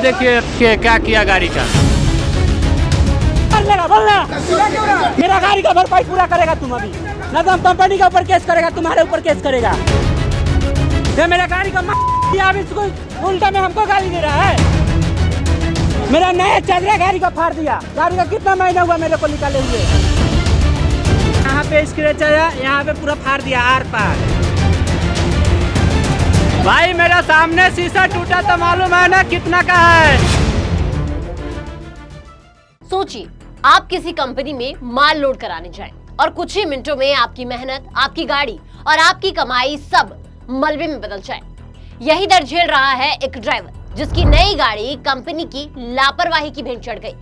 देखिए क्या किया गाड़ी का। बोलना मेरा गाड़ी का भरपाई पूरा करेगा तुम अभी, ना तो हम कंपनी के ऊपर केस करेगा, तुम्हारे ऊपर केस करेगा। ये मेरा गाड़ी का आप इसको उल्टा में हमको गाली दे रहा है। मेरा नया चादरा गाड़ी का फाड़ दिया। गाड़ी का कितना महीना हुआ मेरे को निकाले हुए। यहाँ पे स्क्रैच आया, यहाँ पे पूरा फाड़ दिया आर पार। भाई मेरा सामने शीशा टूटा तो मालूम है ना कितना का है। सोचिए, आप किसी कंपनी में माल लोड कराने जाएं और कुछ ही मिनटों में आपकी मेहनत, आपकी गाड़ी और आपकी कमाई सब मलबे में बदल जाए। यही दर्द झेल रहा है एक ड्राइवर, जिसकी नई गाड़ी कंपनी की लापरवाही की भेंट चढ़ गई।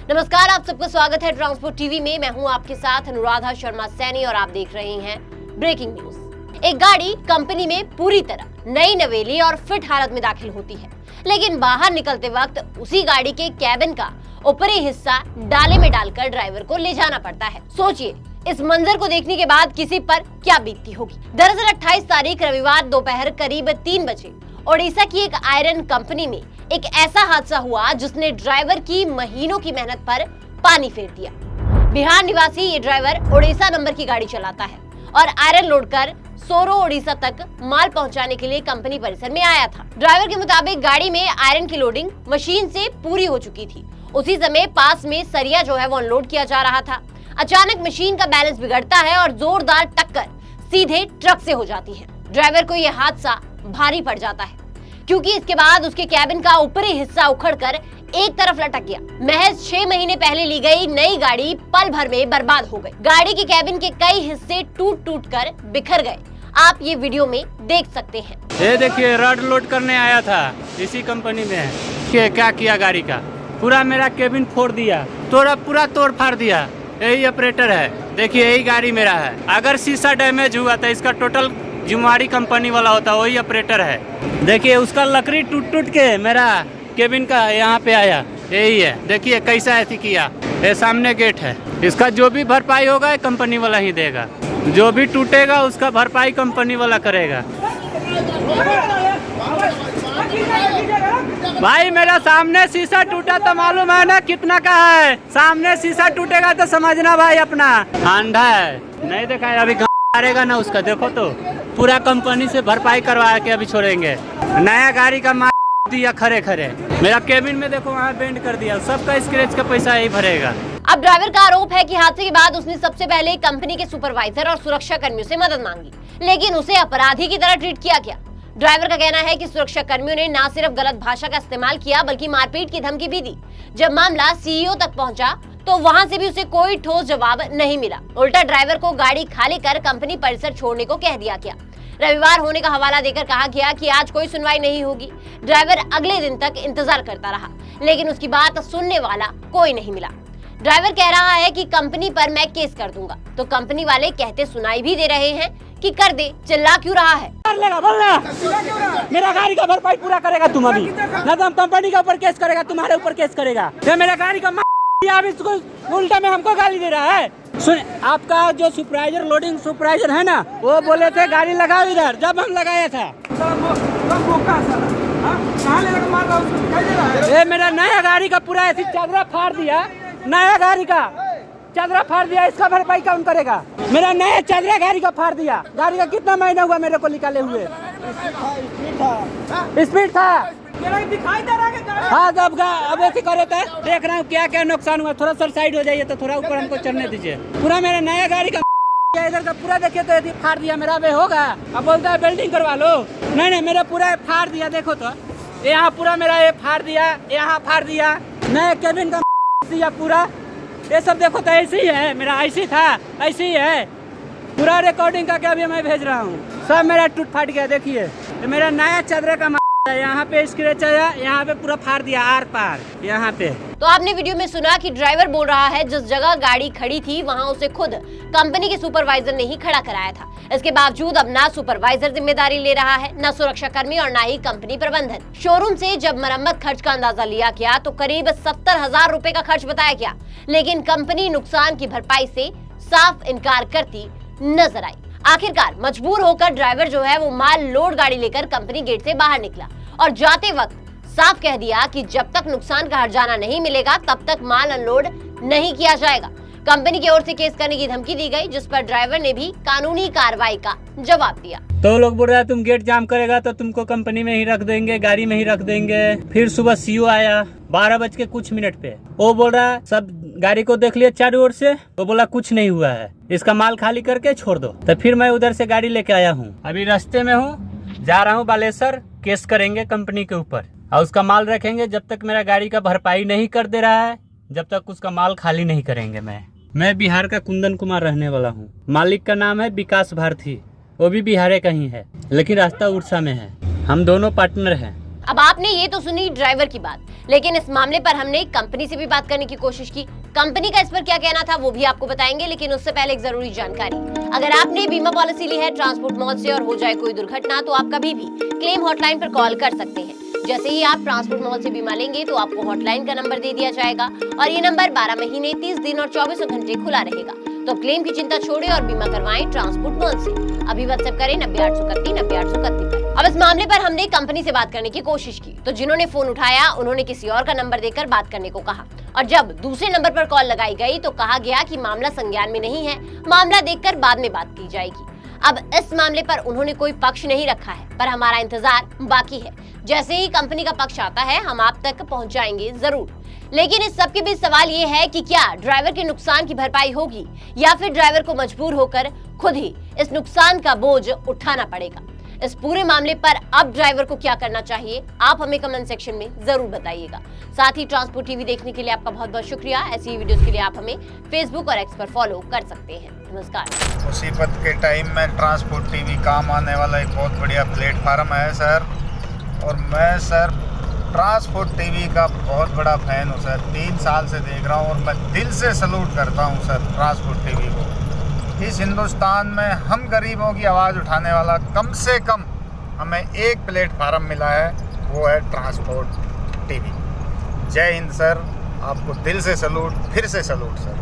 नमस्कार, आप सबका स्वागत है ट्रांसपोर्ट टीवी में। मैं हूं आपके साथ अनुराधा शर्मा सैनी और आप देख रहे हैं ब्रेकिंग न्यूज। एक गाड़ी कंपनी में पूरी तरह नई नवेली और फिट हालत में दाखिल होती है, लेकिन बाहर निकलते वक्त उसी गाड़ी के कैबिन का ऊपरी हिस्सा डाले में डालकर ड्राइवर को ले जाना पड़ता है। सोचिए, इस मंजर को देखने के बाद किसी पर क्या बीतती होगी। दरअसल 28 तारीख रविवार दोपहर करीब 3 बजे ओडिशा की एक आयरन कंपनी में एक ऐसा हादसा हुआ जिसने ड्राइवर की महीनों की मेहनत पर पानी फेर दिया। बिहार निवासी ये ड्राइवर ओडिशा नंबर की गाड़ी चलाता है और आयरन लोड कर सोरो ओडिशा तक माल पहुंचाने के लिए कंपनी परिसर में आया था। ड्राइवर के मुताबिक गाड़ी में आयरन की लोडिंग मशीन से पूरी हो चुकी थी। उसी समय पास में सरिया जो है वो अनलोड किया जा रहा था। अचानक मशीन का बैलेंस बिगड़ता है और जोरदार टक्कर सीधे ट्रक से हो जाती है। ड्राइवर को यह हादसा भारी पड़ जाता है, क्योंकि इसके बाद उसके कैबिन का ऊपरी हिस्सा उखड़कर एक तरफ लटक गया। महज 6 महीने पहले ली गई नई गाड़ी पल भर में बर्बाद हो गई। गाड़ी के कैबिन के कई हिस्से टूट कर बिखर गए। आप ये वीडियो में देख सकते हैं। ये देखिए, रड लोड करने आया था इसी कंपनी में। क्या किया गाड़ी का, पूरा मेरा केबिन फोड़ दिया, पूरा तोड़ फाड़ दिया। यही ऑपरेटर है, देखिए यही गाड़ी मेरा है। अगर शीशा डैमेज हुआ तो इसका टोटल जुमारी कंपनी वाला होता, वही ऑपरेटर है। देखिए उसका लकड़ी टूट के मेरा केबिन का यहाँ पे आया, यही है। देखिए कैसा ऐसी किया। ये सामने गेट है, इसका जो भी भरपाई होगा कंपनी वाला ही देगा। जो भी टूटेगा उसका भरपाई कंपनी वाला करेगा। भाई मेरा सामने शीशा टूटा तो मालूम है ना कितना का है। सामने शीशा टूटेगा तो समझना भाई अपना अंधा है, नहीं देखा है। अभी मारेगा ना उसका, देखो तो पूरा कंपनी से भरपाई करवा के अभी छोड़ेंगे। नया गाड़ी का मार दिया खरे। मेरा केबिन में देखो वहाँ बेंड कर दिया। सबका स्क्रैच का पैसा यही भरेगा। अब ड्राइवर का आरोप है कि हादसे के बाद उसने सबसे पहले कंपनी के सुपरवाइजर और सुरक्षा कर्मियों से मदद मांगी, लेकिन उसे अपराधी की तरह ट्रीट किया गया। ड्राइवर का कहना है कि सुरक्षा कर्मियों ने न सिर्फ गलत भाषा का इस्तेमाल किया, बल्कि मारपीट की धमकी भी दी। जब मामला सीईओ तक पहुंचा तो वहां से भी उसे कोई ठोस जवाब नहीं मिला। उल्टा ड्राइवर को गाड़ी खाली कर कंपनी परिसर छोड़ने को कह दिया गया। रविवार होने का हवाला देकर कहा गया कि आज कोई सुनवाई नहीं होगी। ड्राइवर अगले दिन तक इंतजार करता रहा, लेकिन उसकी बात सुनने वाला कोई नहीं मिला। ड्राइवर कह रहा है कि कंपनी पर मैं केस कर दूंगा, तो कंपनी वाले कहते सुनाई भी दे रहे हैं कि कर दे, चिल्ला क्यों रहा है। बोलना मेरा गाड़ी का भरपाई पूरा करेगा तुम अभी, ना तो हम कंपनी के ऊपर केस करेगा, तुम्हारे ऊपर केस करेगा। ये मेरा गाड़ी का आप इसको उल्टा में हमको गाली दे रहा है। सुन, आपका जो सुपरवाइजर, लोडिंग सुपरवाइजर है ना, वो बोले थे गाड़ी लगाओ इधर। जब हम लगाया था ये मेरा नया गाड़ी का पूरा ऐसी चादरा फाड़ दिया। नया गाड़ी का चादरा फाड़ दिया, इसका भरपाई कौन करेगा। मेरा नया चादरा गाड़ी का फाड़ दिया। गाड़ी का कितना महीना हुआ मेरे को निकाले हुए। स्पीड था दिखाई दे रहा है। हाँ, अब ऐसे करे थे। देख रहा हूँ क्या नुकसान हुआ। थोड़ा सर साइड हो जाइए तो थोड़ा ऊपर हमको चढ़ने दीजिए। पूरा मेरा नया गाड़ी का इधर का पूरा देखिए तो यदि फाड़ दिया मेरा वे होगा। अब बोलता है वेल्डिंग करवा लो। नहीं, मेरा पूरा फाड़ दिया। देखो तो यहाँ पूरा मेरा ये फाड़ दिया, यहाँ फाड़ दिया। नया केबिन का दिया पूरा। ये सब देखो तो ऐसे ही है, मेरा ऐसे था, ऐसे ही है। पूरा रिकॉर्डिंग का क्या अभी मैं भेज रहा हूँ। सब मेरा टूट फाट गया। देखिए मेरा नया चादरे का यहाँ पे स्क्रैच आया, यहाँ पे पूरा फाड़ दिया आर पार यहाँ पे। तो आपने वीडियो में सुना कि ड्राइवर बोल रहा है जिस जगह गाड़ी खड़ी थी वहाँ उसे खुद कंपनी के सुपरवाइजर ने ही खड़ा कराया था। इसके बावजूद अब ना सुपरवाइजर जिम्मेदारी ले रहा है, न सुरक्षा कर्मी और न ही कंपनी प्रबंधन। शोरूम से जब मरम्मत खर्च का अंदाजा लिया गया तो करीब 70,000 रुपए का खर्च बताया गया, लेकिन कंपनी नुकसान की भरपाई से साफ इनकार करती नजर आई। आखिरकार मजबूर होकर ड्राइवर जो है वो माल लोड गाड़ी लेकर कंपनी गेट से बाहर निकला और जाते वक्त साफ कह दिया कि जब तक नुकसान का हर्जाना नहीं मिलेगा तब तक माल अनलोड नहीं किया जाएगा। कंपनी की ओर से केस करने की धमकी दी गई, जिस पर ड्राइवर ने भी कानूनी कार्रवाई का जवाब दिया। तो लोग बोल रहा है तुम गेट जाम करेगा तो तुमको कंपनी में ही रख देंगे, गाड़ी में ही रख देंगे। फिर सुबह सीओ आया 12:00 पे, वो बोल रहा है सब गाड़ी को देख लिया चारों ओर से, वो बोला कुछ नहीं हुआ है, इसका माल खाली करके छोड़ दो। तो फिर मैं उधर से गाड़ी लेके आया हूँ, अभी रास्ते में हूँ, जा रहा हूँ बालेश्वर। केस करेंगे कंपनी के ऊपर और उसका माल रखेंगे जब तक मेरा गाड़ी का भरपाई नहीं कर दे रहा है, जब तक उसका माल खाली नहीं करेंगे। मैं बिहार का कुंदन कुमार रहने वाला हूँ। मालिक का नाम है विकास भारती, वो भी बिहार का ही है, लेकिन रास्ता उड़ीसा में है। हम दोनों पार्टनर हैं। अब आपने ये तो सुनी ड्राइवर की बात, लेकिन इस मामले पर हमने कंपनी से भी बात करने की कोशिश की। कंपनी का इस पर क्या कहना था वो भी आपको बताएंगे, लेकिन उससे पहले एक जरूरी जानकारी। अगर आपने बीमा पॉलिसी ली है ट्रांसपोर्ट मॉल से और हो जाए कोई दुर्घटना तो आप कभी भी क्लेम हॉटलाइन पर कॉल कर सकते हैं। जैसे ही आप ट्रांसपोर्ट मॉल से बीमा लेंगे तो आपको हॉटलाइन का नंबर दे दिया जाएगा और ये नंबर 12 महीने 30 दिन और 24 घंटे खुला रहेगा। तो क्लेम की चिंता छोड़े और बीमा करवाएं ट्रांसपोर्ट मॉल से। अभी व्हाट्सएप करें 9881390831 पर। अब इस मामले पर हमने कंपनी से बात करने की कोशिश की, तो जिन्होंने फोन उठाया उन्होंने किसी और का नंबर देकर बात करने को कहा, और जब दूसरे नंबर पर कॉल लगाई गई तो कहा गया कि मामला संज्ञान में नहीं है, मामला देखकर बाद में बात की जाएगी। अब इस मामले पर उन्होंने कोई पक्ष नहीं रखा है, पर हमारा इंतजार बाकी है। जैसे ही कंपनी का पक्ष आता है हम आप तक पहुंचाएंगे जरूर। लेकिन इस सब के बीच सवाल ये है कि क्या ड्राइवर के नुकसान की भरपाई होगी या फिर ड्राइवर को मजबूर होकर खुद ही इस नुकसान का बोझ उठाना पड़ेगा। इस पूरे मामले पर अब ड्राइवर को क्या करना चाहिए आप हमें कमेंट सेक्शन में जरूर बताइएगा। साथ ही ट्रांसपोर्ट टीवी देखने के लिए आपका बहुत बहुत शुक्रिया। ऐसी ही वीडियोस के लिए आप हमें फेसबुक और एक्स पर फॉलो कर सकते हैं। नमस्कार। मुसीबत के टाइम में ट्रांसपोर्ट टीवी काम आने वाला एक बहुत बढ़िया प्लेटफार्म है सर, और मैं सर ट्रांसपोर्ट टीवी का बहुत बड़ा फैन हूँ सर। 3 साल से देख रहा हूँ और मैं दिल से सलूट करता हूँ सर ट्रांसपोर्ट टीवी को। इस हिंदुस्तान में हम गरीबों की आवाज़ उठाने वाला कम से कम हमें एक प्लेटफार्म मिला है, वो है ट्रांसपोर्ट टीवी। जय हिंद सर, आपको दिल से सलूट, फिर से सलूट सर।